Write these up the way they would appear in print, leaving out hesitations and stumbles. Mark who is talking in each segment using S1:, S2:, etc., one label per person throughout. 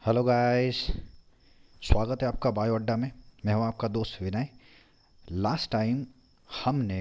S1: Hello guys. स्वागत है आपका बायो अड्डा में। मैं हूं आपका दोस्त विनय। लास्ट टाइम हमने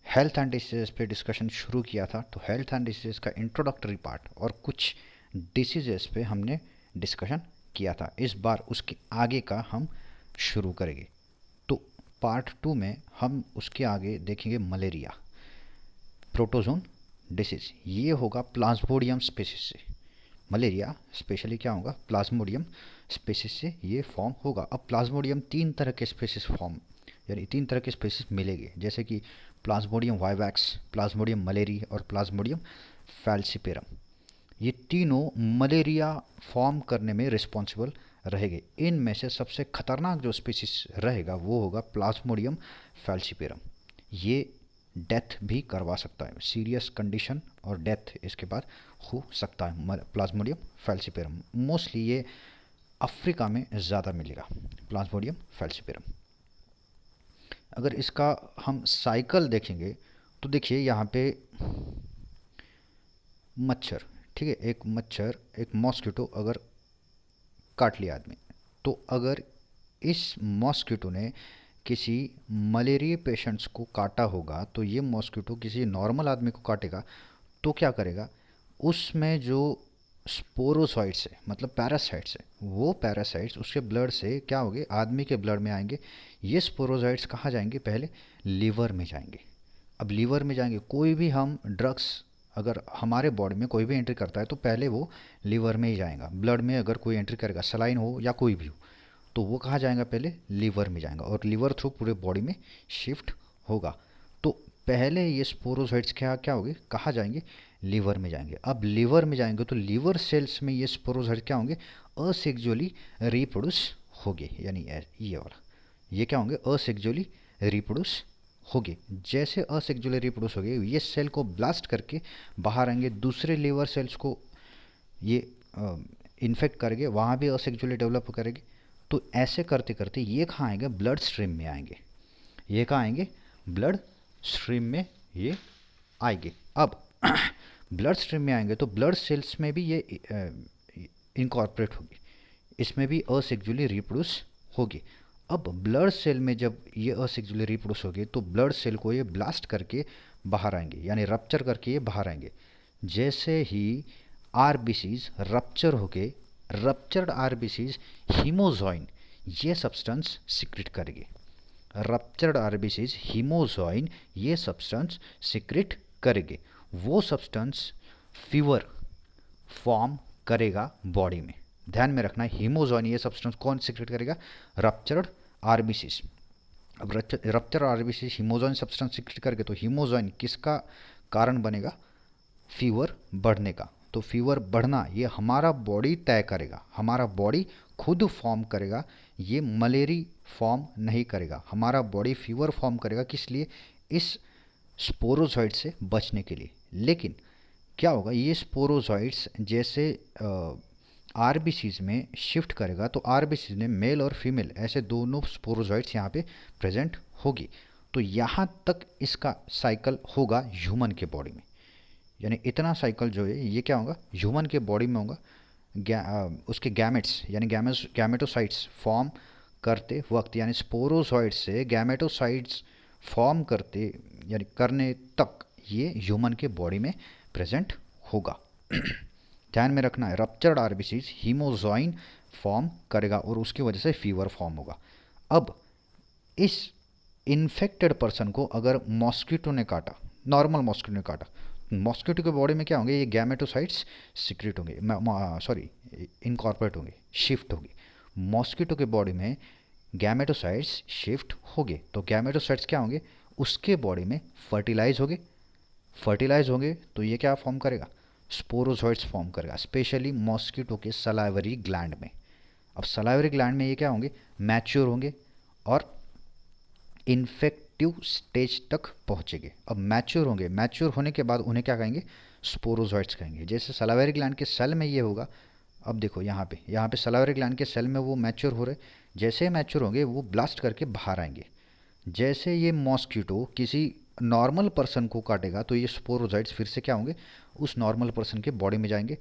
S1: हेल्थ एंड डिसीजेस पे डिस्कशन शुरू किया था, तो हेल्थ एंड डिसीजेस का इंट्रोडक्टरी पार्ट और कुछ डिसीजेस पे हमने डिस्कशन किया था। इस बार उसके आगे का हम शुरू करेंगे। तो पार्ट टू में हम उसके आगे देखेंगे मलेरिया, प्रोटोजोन डिसीज। ये होगा प्लाज्मोडियम स्पीशीज से। मलेरिया स्पेशली क्या होगा, प्लाज्मोडियम स्पेसिस से ये फॉर्म होगा। अब प्लाज्मोडियम तीन तरह के स्पेसिस फॉर्म, यानी तीन तरह के स्पेसिस मिलेंगे, जैसे कि प्लाज्मोडियम वाइवैक्स, प्लाज्मोडियम मलेरी और प्लाज्मोडियम फैल्सिपेरम। ये तीनों मलेरिया फॉर्म करने में रिस्पॉन्सिबल रहेंगे। इनमें से सबसे खतरनाक जो स्पीसीज रहेगा वो होगा प्लाज्मोडियम फैल्सिपेरम। ये डेथ भी करवा सकता है, सीरियस कंडीशन और डेथ इसके बाद हो सकता है। प्लाज्मोडियम फैल्सिपेरम मोस्टली ये अफ्रीका में ज़्यादा मिलेगा, प्लाज्मोडियम फैल्सिपेरम। अगर इसका हम साइकिल देखेंगे तो देखिए यहाँ पे मच्छर, ठीक है, एक मच्छर, एक मॉस्किटो अगर काट लिया आदमी, तो अगर इस मॉस्किटो ने किसी मलेरिया पेशेंट्स को काटा होगा, तो ये मॉस्किटो किसी नॉर्मल आदमी को काटेगा तो क्या करेगा, उसमें जो स्पोरोसाइट्स है, मतलब पैरासाइट्स है, वो पैरासाइट्स उसके ब्लड से क्या होंगे, आदमी के ब्लड में आएंगे। ये स्पोरोसाइट्स कहाँ जाएंगे, पहले लीवर में जाएंगे। अब लीवर में जाएंगे, कोई भी हम ड्रग्स अगर हमारे बॉडी में कोई भी एंट्री करता है तो पहले वो लीवर में ही जाएगा। ब्लड में अगर कोई एंट्री करेगा, सलाइन हो या कोई भी हो, तो वो कहाँ जाएगा, पहले लीवर में जाएगा और लीवर थ्रू पूरे बॉडी में शिफ्ट होगा। तो पहले ये स्पोरोसाइट्स क्या क्या होंगे, कहाँ जाएंगे, लीवर में जाएंगे। अब लीवर में जाएंगे तो लीवर सेल्स में ये स्पोरोसाइट्स क्या होंगे, असेक्सुअली रिप्रोड्यूस होंगे, यानी ये वाला, ये क्या होंगे, असेक्सुअली रिप्रोड्यूस होंगे। जैसे असेक्सुअली रिप्रोड्यूस होंगे, ये सेल को ब्लास्ट करके बाहर आएंगे, दूसरे लीवर सेल्स को ये इन्फेक्ट करेंगे, वहाँ भी असेक्सुअली डेवलप करेंगे। तो ऐसे करते करते ये कहाँ आएंगे, ब्लड स्ट्रीम में आएंगे। ये कहाँ आएंगे, ब्लड स्ट्रीम में ये आएंगे। अब ब्लड स्ट्रीम में आएंगे तो ब्लड सेल्स में भी ये इनकॉर्पोरेट होगी, इसमें भी असेक्सुअली रिप्रोड्यूस होगी। अब ब्लड सेल में जब ये असेक्सुअली रिप्रोड्यूस होगी तो ब्लड सेल को ये ब्लास्ट करके बाहर आएंगे, यानी रप्चर करके ये बाहर आएंगे। जैसे ही आरबीसीज रप्चर होके, रप्चर्ड आरबीसीज हीमोजॉइन ये सब्सटेंस सिक्रेट करेंगे। रप्चर्ड आरबीसीज हीमोजॉइन ये सब्सटेंस सिक्रेट करेंगे। वो सब्सटेंस फीवर फॉर्म करेगा बॉडी में। ध्यान में रखना, हीमोजॉइन ये सब्सटेंस कौन सिक्रेट करेगा, रप्चर्ड आरबीसीज। अब रप्चर आरबीसीज हीमोजॉइन सब्सटेंस सिक्रेट करके, तो हीमोजॉइन किसका कारण बनेगा, फीवर बढ़ने का। तो फीवर बढ़ना ये हमारा बॉडी तय करेगा, हमारा बॉडी खुद फॉर्म करेगा, ये मलेरी फॉर्म नहीं करेगा। हमारा बॉडी फीवर फॉर्म करेगा, किस लिए, इस स्पोरोजॉइड से बचने के लिए। लेकिन क्या होगा, ये स्पोरोजॉइड्स जैसे आरबीसीज में शिफ्ट करेगा तो आरबीसीज में मेल और फीमेल ऐसे दोनों स्पोरोजॉइड्स यहाँ पे प्रेजेंट होगी। तो यहाँ तक इसका साइकिल होगा ह्यूमन के बॉडी में, यानी इतना साइकिल जो है ये क्या होगा, ह्यूमन के बॉडी में होगा। उसके गैमेट्स यानी गैमेटोसाइट्स फॉर्म करते वक्त, यानी स्पोरोजॉइड से गैमेटोसाइट्स फॉर्म करते यानी करने तक ये ह्यूमन के बॉडी में प्रेजेंट होगा। ध्यान में रखना है, रप्चर्ड आरबीसीज हीमोजॉइन फॉर्म करेगा और उसकी वजह से फीवर फॉर्म होगा। अब इस इन्फेक्टेड पर्सन को अगर मॉस्किटो ने काटा, नॉर्मल मॉस्किटो ने काटा, मॉस्किटो के बॉडी में क्या होंगे, ये गैमेटोसाइट्स सिक्रेट होंगे, सॉरी इनकॉर्पोरेट होंगे, शिफ्ट होंगे। मॉस्किटो के बॉडी में गैमेटोसाइट्स शिफ्ट होंगे, तो गैमेटोसाइट्स क्या होंगे, उसके बॉडी में फर्टिलाइज होंगे तो ये क्या फॉर्म करेगा, स्पोरोजॉइड्स फॉर्म करेगा, स्पेशली मॉस्किटो के सलाइवरी ग्लैंड में। अब सलाइवरी ग्लैंड में ये क्या होंगे, मैच्योर होंगे और इन्फेक्टिव स्टेज तक पहुंचेंगे। अब मैच्योर होंगे, मैच्योर होने के बाद उन्हें क्या कहेंगे, स्पोरोजॉइड्स कहेंगे। जैसे सलाइवरी ग्लैंड के सेल में ये होगा। अब देखो यहाँ पे सलाइवरी ग्लैंड के सेल में वो मैच्योर हो रहे, जैसे मैच्योर होंगे वो ब्लास्ट करके बाहर आएंगे। जैसे ये मॉस्किटो किसी नॉर्मल पर्सन को काटेगा तो ये स्पोरोजॉइड्स फिर से क्या होंगे, उस नॉर्मल पर्सन के बॉडी में जाएंगे,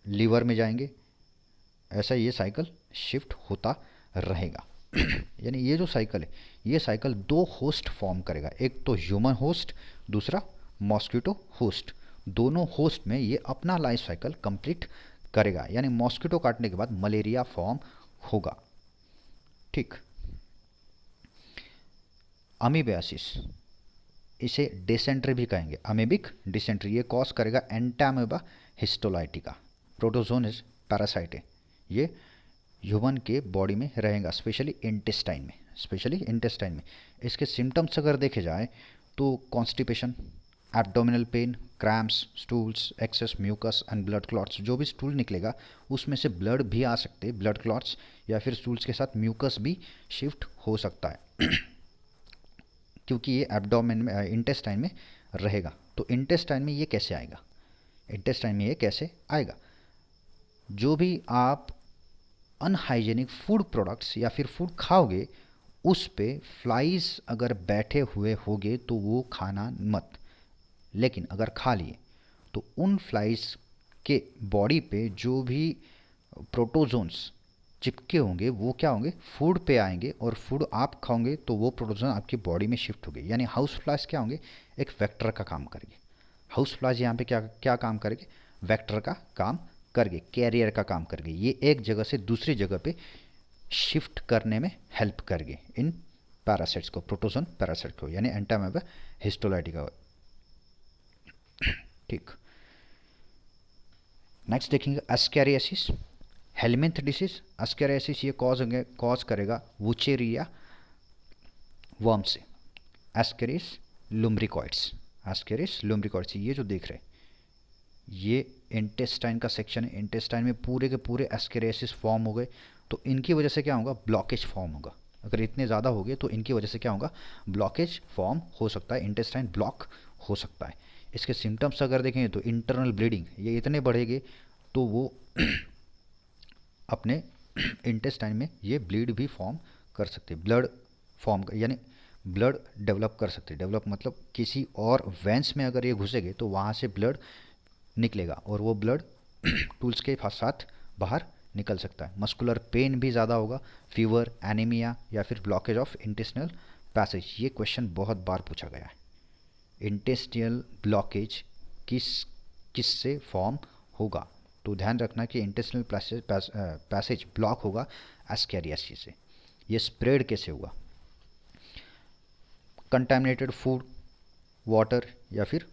S1: लीवर में जाएंगे, ऐसा ये साइकिल शिफ्ट होता रहेगा। यानी ये जो साइकिल है, ये साइकिल दो होस्ट फॉर्म करेगा, एक तो ह्यूमन होस्ट, दूसरा मॉस्किटो होस्ट। दोनों होस्ट में ये अपना लाइफ साइकिल कंप्लीट करेगा, यानी मॉस्किटो काटने के बाद मलेरिया फॉर्म होगा। ठीक। अमीबियासिस, इसे डिसेंट्री भी कहेंगे, अमीबिक डिसेंट्री। ये कॉज करेगा एंटामेबा हिस्टोलाइटिका। प्रोटोजोनिस पैरासाइट है, ये ह्यूमन के बॉडी में रहेगा, स्पेशली इंटेस्टाइन में, स्पेशली इंटेस्टाइन में। इसके सिम्टम्स अगर देखे जाए तो constipation, abdominal pain, cramps, stools, excess mucus and blood clots. जो भी स्टूल निकलेगा उसमें से ब्लड भी आ सकते हैं, ब्लड क्लॉट्स, या फिर स्टूल्स के साथ म्यूकस भी शिफ्ट हो सकता है। क्योंकि ये एब्डोमेन में, इंटेस्टाइन में रहेगा। तो इंटेस्टाइन में ये कैसे आएगा, इंटेस्टाइन में ये कैसे आएगा? जो भी आप अनहाइजेनिक फूड प्रोडक्ट्स या फिर फूड खाओगे, उस पे फ्लाइज अगर बैठे हुए होगे तो वो खाना मत। लेकिन अगर खा लिए तो उन फ्लाइज के बॉडी पे जो भी प्रोटोजोन्स चिपके होंगे वो क्या होंगे, फूड पे आएंगे, और फूड आप खाओगे तो वो प्रोटोजोन आपकी बॉडी में शिफ्ट होंगे। यानी हाउस फ्लाइज क्या होंगे, एक वेक्टर का काम करेंगे। हाउस फ्लाइज यहाँ पे क्या क्या काम करेंगे, वेक्टर का काम करेंगे, कैरियर का काम करेंगे। ये एक जगह से दूसरी जगह पे शिफ्ट करने में हेल्प करेंगे इन पैरासाइट्स को, प्रोटोजोन पैरासाइट को, यानी एंटामेबा हिस्टोलाइटिका। ठीक। नेक्स्ट देखेंगे एस्कैरियासिस, हेलमिंथ डिसीज। एस्कैरियासिस ये कॉज करेगा वुचेरिया वर्म से, एस्केरिस लुम्ब्रिकॉइड्स, एस्केरिस लुम्ब्रिकॉइड्स। ये जो देख रहे हैं ये इंटेस्टाइन का सेक्शन है, इंटेस्टाइन में पूरे के पूरे एस्केरियासिस फॉर्म हो गए। तो इनकी वजह से क्या होगा, ब्लॉकेज फॉर्म होगा। अगर इतने ज़्यादा हो गए तो इनकी वजह से क्या होगा, ब्लॉकेज फॉर्म हो सकता है, इंटेस्टाइन ब्लॉक हो सकता है। इसके सिम्टम्स अगर देखें तो इंटरनल ब्लीडिंग, ये इतने बढ़ेंगे तो वो अपने इंटेस्टाइन में ये ब्लीड भी फॉर्म कर सकते, ब्लड फॉर्म, यानी ब्लड डेवलप कर सकते। डेवलप मतलब किसी और वेंस में अगर ये घुसेंगे तो वहाँ से ब्लड निकलेगा और वो ब्लड टूल्स के साथ बाहर निकल सकता है। मस्कुलर पेन भी ज़्यादा होगा, फीवर, एनीमिया, या फिर ब्लॉकेज ऑफ इंटेस्टिनल पैसेज। ये क्वेश्चन बहुत बार पूछा गया है, इंटेस्टिनल ब्लॉकेज किससे फॉर्म होगा? तो ध्यान रखना कि इंटेस्टिनल पैसेज ब्लॉक होगा एस्कैरियासिस से। ये स्प्रेड कैसे हुआ, कंटामिनेटेड फूड, वाटर, या फिर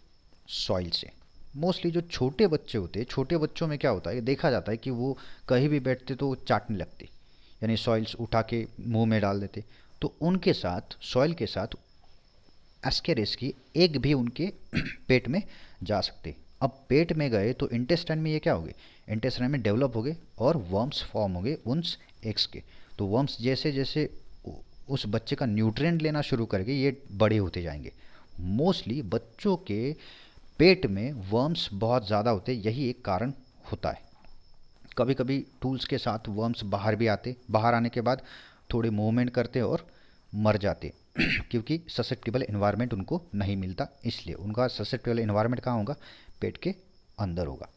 S1: सॉइल से। मोस्टली जो छोटे बच्चे होते हैं, छोटे बच्चों में क्या होता है, देखा जाता है कि वो कहीं भी बैठते तो चाटने लगते, यानी सॉइल्स उठा के मुंह में डाल देते। तो उनके साथ, सॉइल के साथ एस्केरिस की एग भी उनके पेट में जा सकते। अब पेट में गए तो इंटेस्टाइन में ये क्या हो गए, इंटेस्टाइन में डेवलप हो गए और वर्म्स फॉर्म हो गए उन एग्स के। तो वर्म्स जैसे जैसे उस बच्चे का न्यूट्रिएंट लेना शुरू करके ये बड़े होते जाएंगे। मोस्टली बच्चों के पेट में वर्म्स बहुत ज़्यादा होते, यही एक कारण होता है। कभी कभी टूल्स के साथ वर्म्स बाहर भी आते, बाहर आने के बाद थोड़े मूवमेंट करते और मर जाते क्योंकि ससेप्टिबल इन्वायरमेंट उनको नहीं मिलता, इसलिए उनका ससेप्टिबल इन्वायरमेंट कहाँ होगा, पेट के अंदर होगा।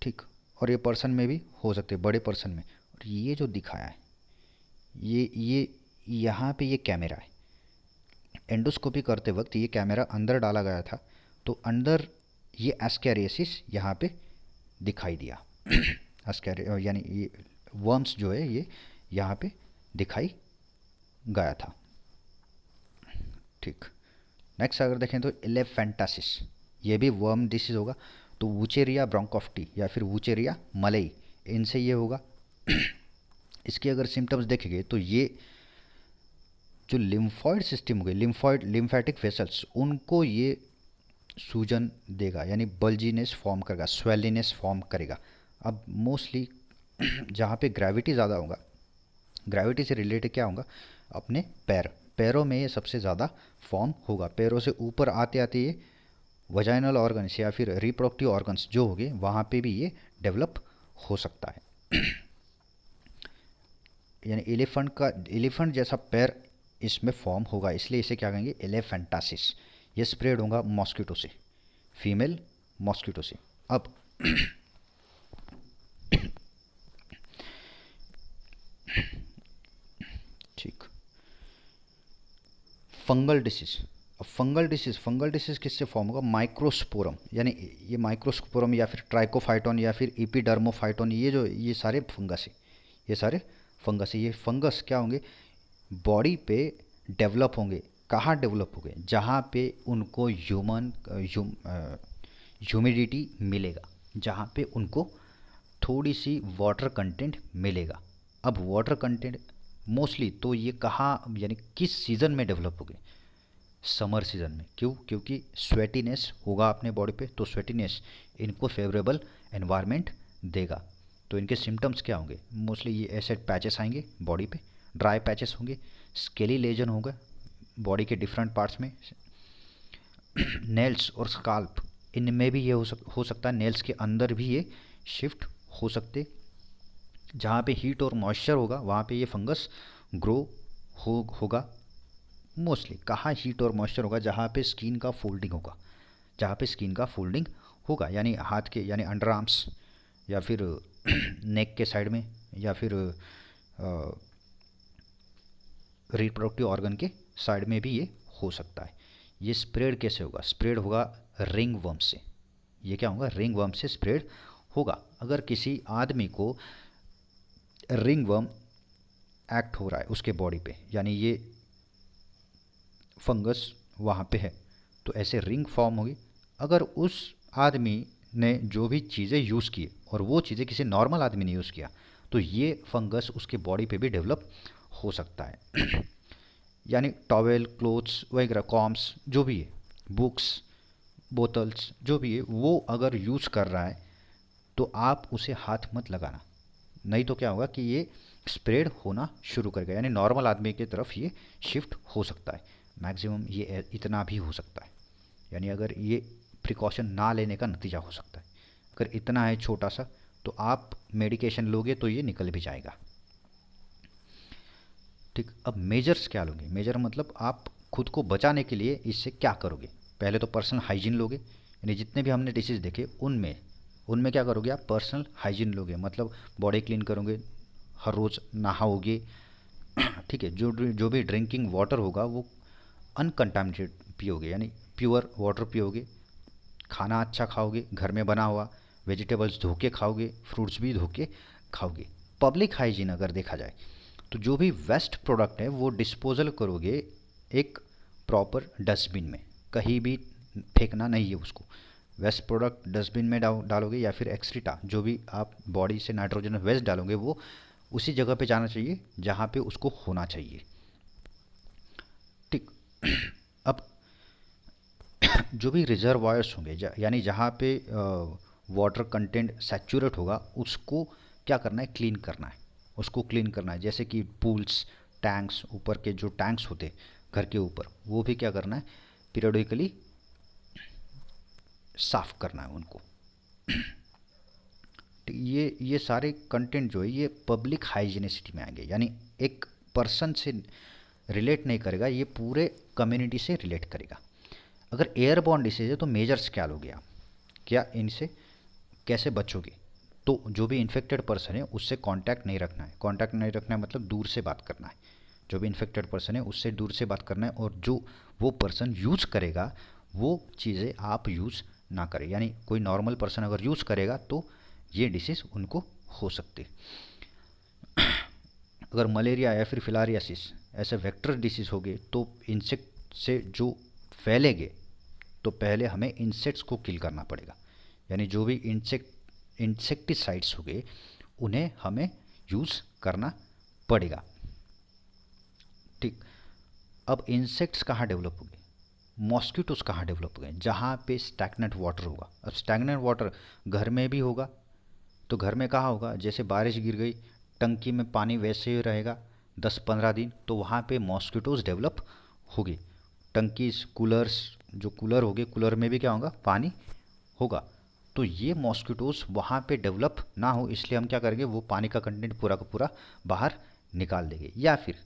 S1: ठीक। और ये पर्सन में भी हो सकते, बड़े पर्सन में। और ये जो दिखाया है ये यहाँ पे ये कैमरा है, एंडोस्कोपी करते वक्त ये कैमरा अंदर डाला गया था, तो अंदर ये एस्कैरियासिस यहाँ पे दिखाई दिया। यानी ये वर्म्स जो है ये यहाँ पे दिखाई गया था। ठीक। नेक्स्ट अगर देखें तो एलेफेंटासिस, ये भी वर्म डिसीज होगा। तो वुचेरिया ब्रोंकोफ्टी या फिर वुचेरिया मलई, इनसे ये होगा। इसके अगर सिम्टम्स देखेंगे तो ये जो लिम्फॉइड सिस्टम हो गई, लिम्फैटिक वेसल्स, उनको ये सूजन देगा, यानी बल्जीनेस फॉर्म करेगा, स्वेलिनेस फॉर्म करेगा। अब मोस्टली जहाँ पे ग्रेविटी ज़्यादा होगा, ग्रेविटी से रिलेटेड क्या होगा, अपने पैरों में ये सबसे ज़्यादा फॉर्म होगा। पैरों से ऊपर आते आते ये वजाइनल ऑर्गन्स या फिर रिप्रोडक्टिव ऑर्गन्स जो होंगे वहाँ पे भी ये डेवलप हो सकता है। यानी एलिफेंट जैसा पैर इसमें फॉर्म होगा, इसलिए इसे क्या कहेंगे, एलेफेंटासिस। ये स्प्रेड होगा मॉस्किटो से, फीमेल मॉस्किटो से। अब फंगल डिसीज। अब फंगल डिसीज किससे फॉर्म होगा? माइक्रोस्पोरम, यानी ये माइक्रोस्पोरम या फिर ट्राइकोफाइटोन या फिर इपीडर्मोफाइटोन, ये सारे फंगस है, ये सारे फंगस है। ये फंगस क्या होंगे? बॉडी पे डेवलप होंगे। कहाँ डेवलप होंगे? जहाँ पे उनको ह्यूमिडिटी मिलेगा, जहाँ पे उनको थोड़ी सी वाटर कंटेंट मिलेगा। अब वाटर कंटेंट मोस्टली तो ये कहाँ यानी किस सीज़न में डेवलप होंगे? समर सीज़न में। क्यों? क्योंकि स्वेटिनेस होगा अपने बॉडी पे, तो स्वेटिनेस इनको फेवरेबल एनवायरनमेंट देगा। तो इनके सिम्टम्स क्या होंगे? मोस्टली ये एसिड पैचेस आएंगे बॉडी पे, ड्राई पैचेस होंगे, स्केली लेजन होगा बॉडी के डिफरेंट पार्ट्स में, नेल्स और स्काल्प इनमें भी ये हो सकता है, नेल्स के अंदर भी ये शिफ्ट हो सकते। जहाँ पे हीट और मॉइस्चर होगा वहाँ पे ये फंगस ग्रो होगा। मोस्टली कहाँ हीट और मॉइस्चर होगा? जहाँ पे स्किन का फोल्डिंग होगा, जहाँ पे स्किन का फोल्डिंग होगा, यानी हाथ के, यानी अंडर आर्म्स या फिर नेक के साइड में, या फिर रिप्रोडक्टिव ऑर्गन के साइड में भी ये हो सकता है। ये स्प्रेड कैसे होगा? स्प्रेड होगा रिंग वर्म से। ये क्या होगा? रिंग वर्म से स्प्रेड होगा। अगर किसी आदमी को रिंग वर्म एक्ट हो रहा है उसके बॉडी पे, यानी ये फंगस वहाँ पे है, तो ऐसे रिंग फॉर्म होगी। अगर उस आदमी ने जो भी चीज़ें यूज़ की और वो चीज़ें किसी नॉर्मल आदमी ने यूज़ किया, तो ये फंगस उसके बॉडी पे भी डेवलप हो सकता है। यानी टॉवेल, क्लोथ्स वगैरह, कॉम्स जो भी है, बुक्स, बोतल्स जो भी है, वो अगर यूज़ कर रहा है तो आप उसे हाथ मत लगाना। नहीं तो क्या होगा कि ये स्प्रेड होना शुरू करेगा, यानी नॉर्मल आदमी की तरफ ये शिफ्ट हो सकता है। मैक्सिमम ये इतना भी हो सकता है, यानी अगर ये प्रिकॉशन ना लेने का नतीजा हो सकता है। अगर इतना है छोटा सा, तो आप मेडिकेशन लोगे तो ये निकल भी जाएगा। ठीक, अब मेजर्स क्या लोगे? मेजर मतलब आप खुद को बचाने के लिए इससे क्या करोगे? पहले तो पर्सनल हाइजीन लोगे, यानी जितने भी हमने डिसीज़ देखे उनमें उनमें क्या करोगे? आप पर्सनल हाइजीन लोगे, मतलब बॉडी क्लीन करोगे, हर रोज़ नहाओगे। ठीक है, जो भी ड्रिंकिंग वाटर होगा वो अनकंटामिनेटेड पियोगे, यानी प्योर वाटर पियोगे। खाना अच्छा खाओगे, घर में बना हुआ, वेजिटेबल्स धो के खाओगे, फ्रूट्स भी धो के खाओगे। पब्लिक हाइजीन अगर देखा जाए तो जो भी वेस्ट प्रोडक्ट है वो डिस्पोजल करोगे एक प्रॉपर डस्टबिन में, कहीं भी फेंकना नहीं है उसको। वेस्ट प्रोडक्ट डस्टबिन में डालोगे, या फिर एक्सट्रीटा जो भी आप बॉडी से नाइट्रोजन वेस्ट डालोगे वो उसी जगह पे जाना चाहिए जहाँ पे उसको होना चाहिए। ठीक। अब जो भी रिजर्वायर्स होंगे, यानी जहाँ पे वाटर कंटेंट सैचुरेट होगा, उसको क्या करना है? क्लीन करना है, उसको क्लीन करना है। जैसे कि पूल्स, टैंक्स, ऊपर के जो टैंक्स होते घर के ऊपर, वो भी क्या करना है? पीरियडिकली साफ करना है उनको। तो ये सारे कंटेंट जो है ये पब्लिक हाइजीनिसिटी में आएंगे, यानी एक पर्सन से रिलेट नहीं करेगा, ये पूरे कम्युनिटी से रिलेट करेगा। अगर एयरबॉर्न डिसीज है तो मेजर्स क्या लोगे आप? क्या इनसे कैसे बचोगे? तो जो भी इन्फेक्टेड पर्सन है उससे कांटेक्ट नहीं रखना है। कांटेक्ट नहीं रखना है मतलब दूर से बात करना है। जो भी इन्फेक्टेड पर्सन है उससे दूर से बात करना है, और जो वो पर्सन यूज़ करेगा वो चीज़ें आप यूज़ ना करें। यानी कोई नॉर्मल पर्सन अगर यूज़ करेगा तो ये डिसीज़ उनको हो सकती है। अगर मलेरिया या फिर फिलारियासिस ऐसे वेक्टर डिसीज़ हो गए तो इंसेक्ट से जो फैलेंगे, तो पहले हमें इंसेक्ट्स को किल करना पड़ेगा। यानी जो भी इंसेक्टिसाइड्स हो गए उन्हें हमें यूज़ करना पड़ेगा। ठीक। अब इंसेक्ट्स कहाँ डेवलप हो गए? मॉस्किटोज कहाँ डेवलप हो गए? जहाँ पे स्टैग्नेंट वाटर होगा। अब स्टैग्नेंट वाटर घर में भी होगा, तो घर में कहाँ होगा? जैसे बारिश गिर गई, टंकी में पानी वैसे ही रहेगा 10-15 दिन, तो वहाँ पे मॉस्किटोज डेवलप होगी। टंकीज, कूलर्स, जो कूलर होंगे, कूलर में भी क्या होगा? पानी होगा। तो ये मॉस्किटोज वहाँ पे डेवलप ना हो, इसलिए हम क्या करेंगे? वो पानी का कंटेंट पूरा का पूरा बाहर निकाल देंगे। या फिर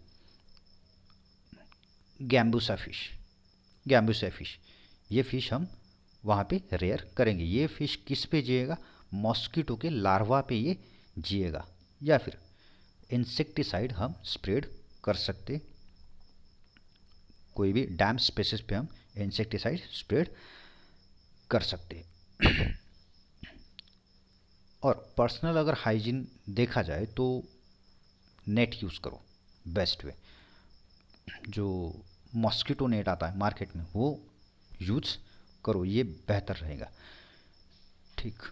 S1: गैम्बूसा फिश, ये फिश हम वहाँ पे रेयर करेंगे। ये फिश किस पे जिएगा? मॉस्किटो के लार्वा पे ये जिएगा। या फिर इंसेक्टिसाइड हम स्प्रेड कर सकते कोई भी डैम स्पेसिस पे हम इंसेक्टिसाइड स्प्रेड कर सकते हैं। और पर्सनल अगर हाइजीन देखा जाए तो नेट यूज़ करो, बेस्ट वे। जो मॉस्किटो नेट आता है मार्केट में वो यूज़ करो, ये बेहतर रहेगा। ठीक।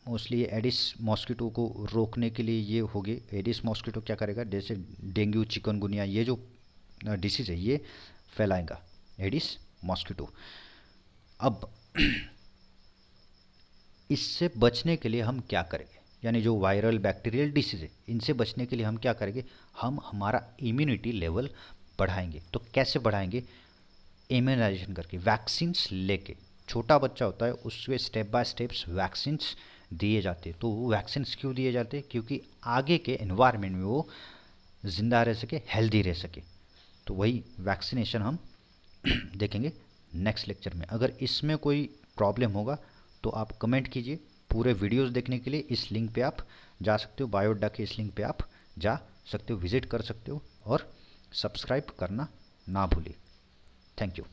S1: मोस्टली ये एडिस मॉस्किटो को रोकने के लिए ये हो गए। एडिस मॉस्किटो क्या करेगा, जैसे डेंगू चिकनगुनिया ये जो डिसीज़ है ये फैलाएगा एडिस मॉस्किटो। अब इससे बचने के लिए हम क्या करेंगे, यानी जो वायरल बैक्टीरियल डिसीज़ है इनसे बचने के लिए हम क्या करेंगे, हम हमारा इम्यूनिटी लेवल बढ़ाएंगे। तो कैसे बढ़ाएंगे, इम्यूनाइजेशन करके, वैक्सीन्स लेके। छोटा बच्चा होता है उसमें स्टेप बाय स्टेप्स वैक्सीन्स दिए जाते हैं। तो वो वैक्सीन्स क्यों दिए जाते हैं, क्योंकि आगे के एनवायरनमेंट में वो ज़िंदा रह सके, हेल्दी रह सके। तो वही वैक्सीनेशन हम देखेंगे नेक्स्ट लेक्चर में। अगर इसमें कोई प्रॉब्लम होगा तो आप कमेंट कीजिए। पूरे वीडियोस देखने के लिए इस लिंक पे आप जा सकते हो, बायोडा के इस लिंक पे आप जा सकते हो, विजिट कर सकते हो और सब्सक्राइब करना ना भूलिए। Thank you.